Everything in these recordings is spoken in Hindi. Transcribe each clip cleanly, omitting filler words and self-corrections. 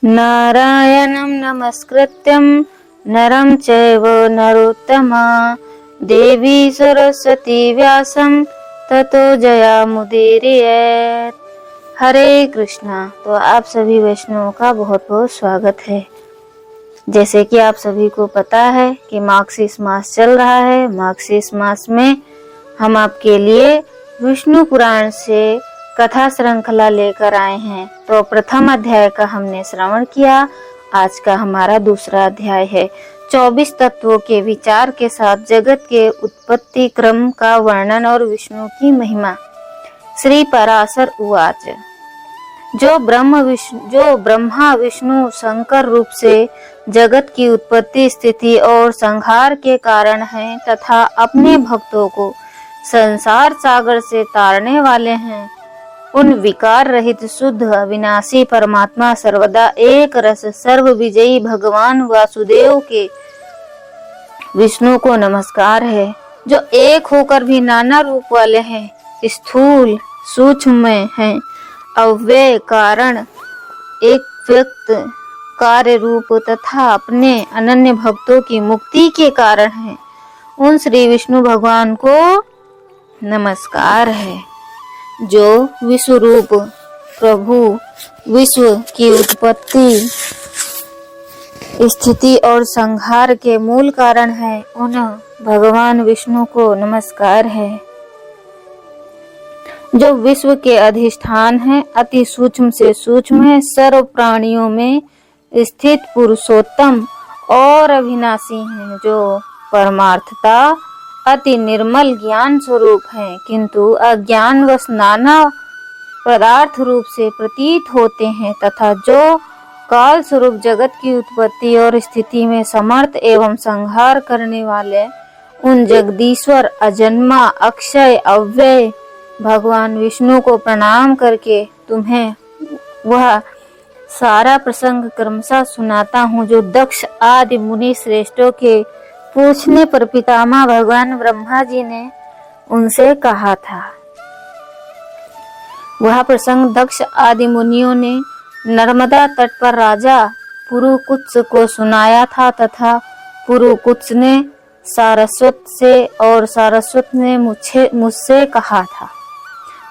नारायणं नमस्कृत्यं नरं चैव नरोत्तमं देवी सरस्वती व्यासं ततो जयामुदीरयेत्। हरे कृष्णा। तो आप सभी वैष्णवों का बहुत बहुत स्वागत है। जैसे कि आप सभी को पता है कि मार्गशीर्ष मास चल रहा है। मार्गशीर्ष मास में हम आपके लिए विष्णु पुराण से कथा श्रृंखला लेकर आए हैं। तो प्रथम अध्याय का हमने श्रवण किया। आज का हमारा दूसरा अध्याय है। 24 तत्वों के विचार के साथ जगत के उत्पत्ति क्रम का वर्णन और विष्णु की महिमा। श्री पराशर उवाच। जो ब्रह्मा विष्णु शंकर रूप से जगत की उत्पत्ति स्थिति और संहार के कारण हैं तथा अपने भक्तों को संसार सागर से तारने वाले हैं, उन विकार रहित शुद्ध अविनाशी परमात्मा सर्वदा एक रस सर्व विजयी भगवान वासुदेव के विष्णु को नमस्कार है, जो एक होकर भी नाना रूप वाले हैं, स्थूल सूक्ष्म हैं, अव्यय कारण एक व्यक्त कार्य रूप तथा अपने अनन्य भक्तों की मुक्ति के कारण हैं। उन श्री विष्णु भगवान को नमस्कार है, जो विश्व रूप प्रभु विश्व की उत्पत्ति स्थिति और संहार के मूल कारण है। उन भगवान विष्णु को नमस्कार है, जो विश्व के अधिष्ठान है, अति सूक्ष्म से सूक्ष्म है, सर्व प्राणियों में स्थित पुरुषोत्तम और अविनाशी हैं, जो परमार्थता अति निर्मल ज्ञान स्वरूप है, किंतु अज्ञानवश नाना पदार्थ रूप से प्रतीत होते हैं, तथा जो काल स्वरूप जगत की उत्पत्ति और स्थिति में समर्थ एवं संहार करने वाले उन जगदीश्वर अजन्मा अक्षय अव्यय भगवान विष्णु को प्रणाम करके तुम्हें वह सारा प्रसंग क्रमशः सुनाता हूँ, जो दक्ष आदि मुनि श्रेष्ठों के पूछने पर पितामह भगवान ब्रह्मा जी ने उनसे कहा था। वह प्रसंग दक्ष आदि मुनियों ने नर्मदा तट पर राजा पुरुकुत्स को सुनाया था, तथा पुरुकुत्स ने सारस्वत से और सारस्वत ने मुझसे कहा था,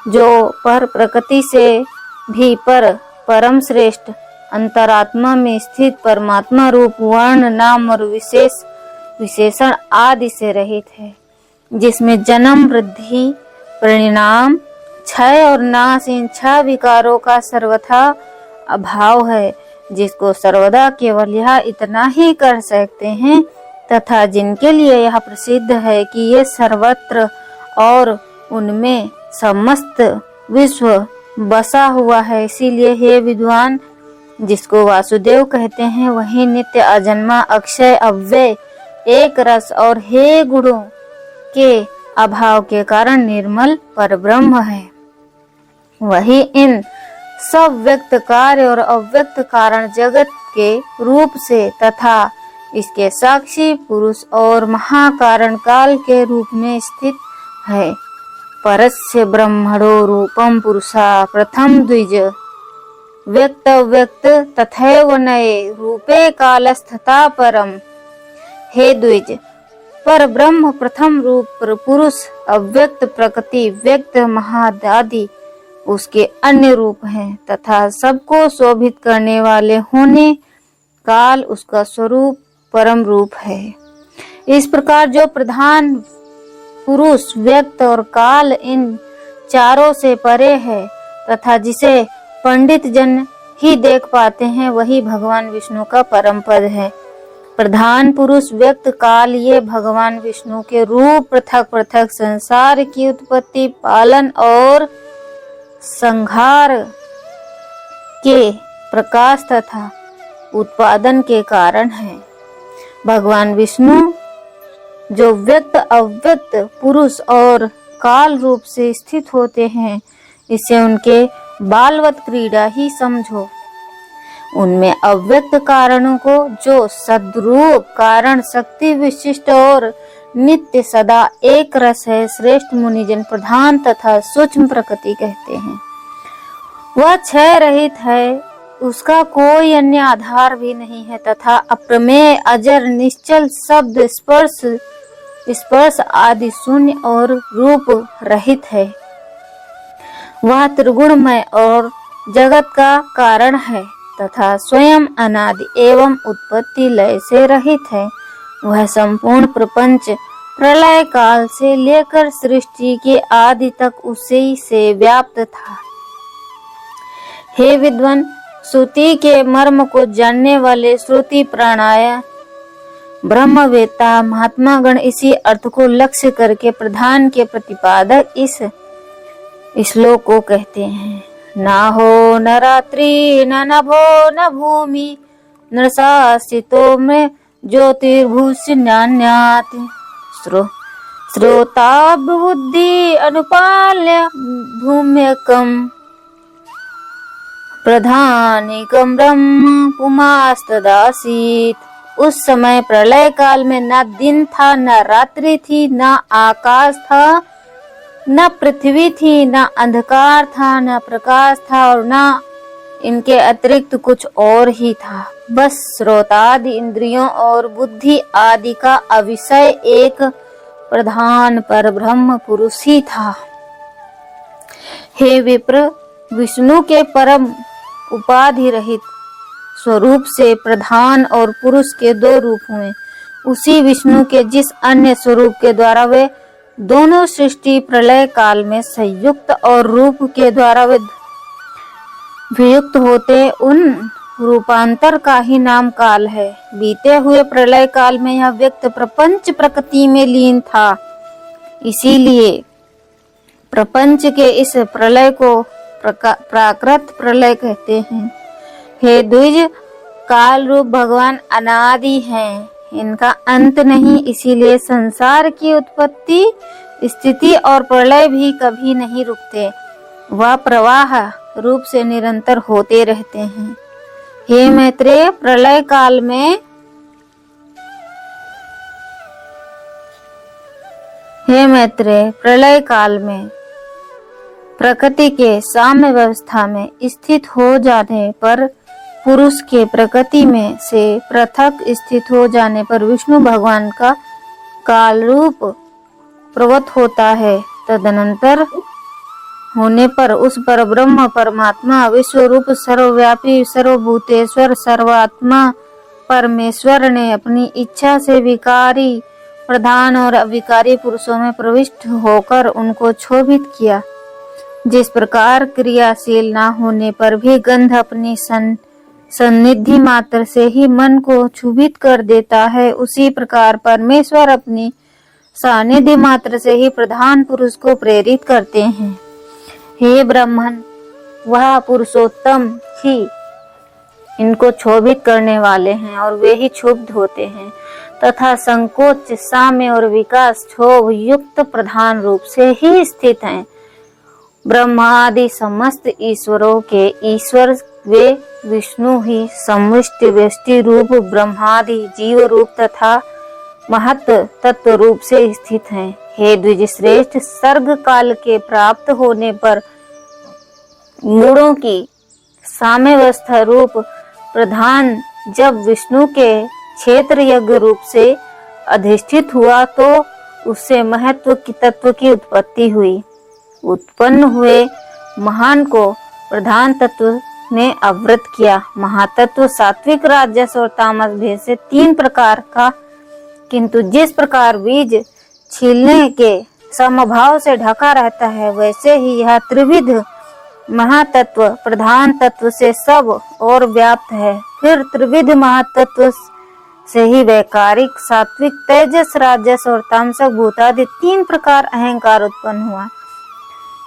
जो पर प्रकृति से भी परम श्रेष्ठ अंतरात्मा में स्थित परमात्मा रूप वर्ण नाम और विशेषण आदि से रहित है, जिसमें जन्म वृद्धि परिणाम क्षय और नाश इन 6 विकारों का सर्वथा अभाव है, जिसको सर्वदा केवल यह इतना ही कर सकते हैं, तथा जिनके लिए यह प्रसिद्ध है कि ये सर्वत्र और उनमें समस्त विश्व बसा हुआ है। इसीलिए हे विद्वान, जिसको वासुदेव कहते हैं, वही नित्य अजन्मा अक्षय अव्यय एक रस और हे गुणों के अभाव के कारण निर्मल परब्रह्म है। वही इन सब व्यक्त कार्य और अव्यक्त कारण जगत के रूप से तथा इसके साक्षी पुरुष और महाकारण काल के रूप में स्थित है। परस्य ब्रह्मणो रूपम पुरुषा प्रथम द्विज व्यक्त व्यक्त तथैव नये रूपे कालस्थता परम। हे द्विज, पर ब्रह्म प्रथम रूप पुरुष अव्यक्त प्रकृति व्यक्त महादादि उसके अन्य रूप हैं, तथा सबको शोभित करने वाले होने काल उसका स्वरूप परम रूप है। इस प्रकार जो प्रधान पुरुष व्यक्त और काल इन चारों से परे है, तथा जिसे पंडित जन ही देख पाते हैं, वही भगवान विष्णु का परम पद है। प्रधान पुरुष व्यक्त काल ये भगवान विष्णु के रूप पृथक पृथक संसार की उत्पत्ति पालन और संहार के प्रकाश तथा उत्पादन के कारण है। भगवान विष्णु जो व्यक्त अव्यक्त पुरुष और काल रूप से स्थित होते हैं, इसे उनके बालवत क्रीड़ा ही समझो। उनमें अव्यक्त कारणों को जो सद्रूप कारण शक्ति विशिष्ट और नित्य सदा एक रस है, श्रेष्ठ मुनिजन प्रधान तथा सूक्ष्म प्रकृति कहते हैं। वह क्षय रहित है, उसका कोई अन्य आधार भी नहीं है तथा अप्रमेय अजर निश्चल शब्द स्पर्श आदि शून्य और रूप रहित है। वह त्रिगुणमय और जगत का कारण है तथा स्वयं अनादि एवं उत्पत्ति लय से रहित है। वह संपूर्ण प्रपंच प्रलय काल से लेकर सृष्टि के आदि तक उसी से व्याप्त था। हे विद्वान, श्रुति के मर्म को जानने वाले श्रुति प्राणाय ब्रह्मवेत्ता महात्मा गण इसी अर्थ को लक्ष्य करके प्रधान के प्रतिपादक इस श्लोक को कहते हैं। ना हो न रात्रि न नभो न भूमि न शासितो में ज्योतिर्भूषणान्यात् श्रोता बुद्धि अनुपाल्य भूम्यकम प्रधानिकम ब्रह्म पुमास्तदासीत। उस समय प्रलय काल में न दिन था न रात्रि थी, न आकाश था न पृथ्वी थी, न अंधकार था न प्रकाश था और न इनके अतिरिक्त कुछ और ही था। बस श्रोतादि इंद्रियों और बुद्धि आदि का अविषय एक प्रधान पर ब्रह्म पुरुष ही था। हे विप्र, विष्णु के परम उपाधि रहित स्वरूप से प्रधान और पुरुष के दो रूप हुए। उसी विष्णु के जिस अन्य स्वरूप के द्वारा वे दोनों सृष्टि प्रलय काल में संयुक्त और रूप के द्वारा वे वियुक्त होते, उन रूपांतर का ही नाम काल है। बीते हुए प्रलय काल में यह व्यक्त प्रपंच प्रकृति में लीन था, इसीलिए प्रपंच के इस प्रलय को प्राकृत प्रलय कहते हैं। हे द्विज, काल रूप भगवान अनादि हैं, इनका अंत नहीं, इसीलिए संसार की उत्पत्ति स्थिति और प्रलय भी कभी नहीं रुकते, वह प्रवाह रूप से निरंतर होते रहते हैं। हे मैत्रेय, प्रलय काल में प्रकृति के साम्य व्यवस्था में स्थित हो जाने पर, पुरुष के प्रकृति में से पृथक स्थित हो जाने पर विष्णु भगवान का काल रूप प्रवत होता है। तदनंतर होने पर उस पर ब्रह्म परमात्मा विश्व रूप सर्वव्यापी सर्वभूतेश्वर सर्वात्मा परमेश्वर ने अपनी इच्छा से विकारी प्रधान और अविकारी पुरुषों में प्रविष्ट होकर उनको क्षोभित किया। जिस प्रकार क्रियाशील न होने पर भी गंध अपनी सन्निधि मात्र से ही मन को क्षुभित कर देता है, उसी प्रकार परमेश्वर अपनी सानिध्य मात्र से ही प्रधान पुरुष को प्रेरित करते हैं। हे ब्राह्मण, वह पुरुषोत्तम ही इनको क्षोभित करने वाले हैं और वे ही क्षुब्ध होते हैं तथा संकोच साम्य और विकास क्षोभ युक्त प्रधान रूप से ही स्थित हैं। ब्रह्मादि समस्त ईश्वरों के ईश्वर वे विष्णु ही समष्टि व्यष्टि रूप ब्रह्मादि जीव रूप तथा महत्व तत्व रूप से स्थित हैं। हे द्विज श्रेष्ठ, सर्ग काल के प्राप्त होने पर गुणों की साम्यावस्था रूप प्रधान जब विष्णु के क्षेत्र यज्ञ रूप से अधिष्ठित हुआ तो उससे महत्व की तत्व की उत्पत्ति हुई। उत्पन्न हुए महान को प्रधान तत्व ने आवृत किया। महातत्व सात्विक राजस और तामस भेद से तीन प्रकार का, किंतु जिस प्रकार बीज छीलने के समभाव से ढका रहता है, वैसे ही यह त्रिविध महातत्व प्रधान तत्व से सब और व्याप्त है। फिर त्रिविध महातत्व से ही वैकारिक सात्विक तेजस राजस और तामसक भूतादि तीन प्रकार अहंकार उत्पन्न हुआ।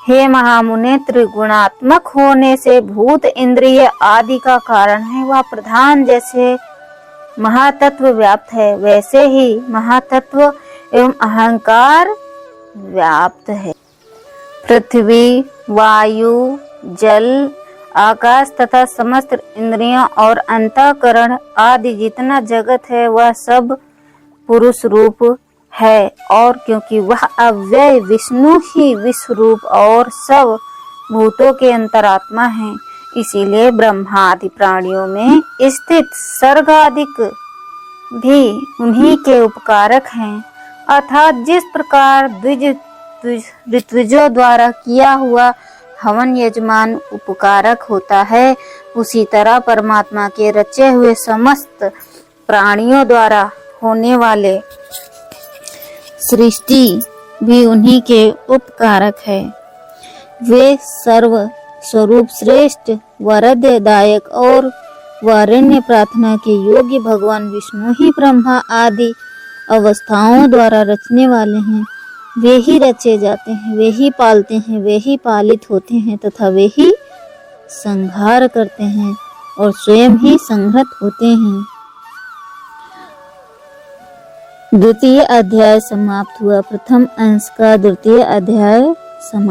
हे महामुने, त्रिगुणात्मक होने से भूत इंद्रिय आदि का कारण है, वह प्रधान जैसे महातत्व व्याप्त है, वैसे ही महातत्व एवं अहंकार व्याप्त है। पृथ्वी, वायु, जल, आकाश तथा समस्त इंद्रियों और अंतःकरण आदि जितना जगत है, वह सब पुरुष रूप है। और क्योंकि वह अव्यय विष्णु ही विश्व रूप और सब भूतों के अंतरात्मा है, इसीलिए ब्रह्मा आदि प्राणियों में स्थित सर्ग आदिक भी उन्हीं के उपकारक हैं। अर्थात जिस प्रकार ऋत्विजों द्वारा किया हुआ हवन यजमान उपकारक होता है, उसी तरह परमात्मा के रचे हुए समस्त प्राणियों द्वारा होने वाले सृष्टि भी उन्हीं के उपकारक है। वे सर्व स्वरूप श्रेष्ठ वरदायक और वरण्य प्रार्थना के योग्य भगवान विष्णु ही ब्रह्मा आदि अवस्थाओं द्वारा रचने वाले हैं। वे ही रचे जाते हैं, वे ही पालते हैं, वे ही पालित होते हैं तथा वे ही संहार करते हैं और स्वयं ही संहत होते हैं। द्वितीय अध्याय समाप्त हुआ। प्रथम अंश का द्वितीय अध्याय समाप्त।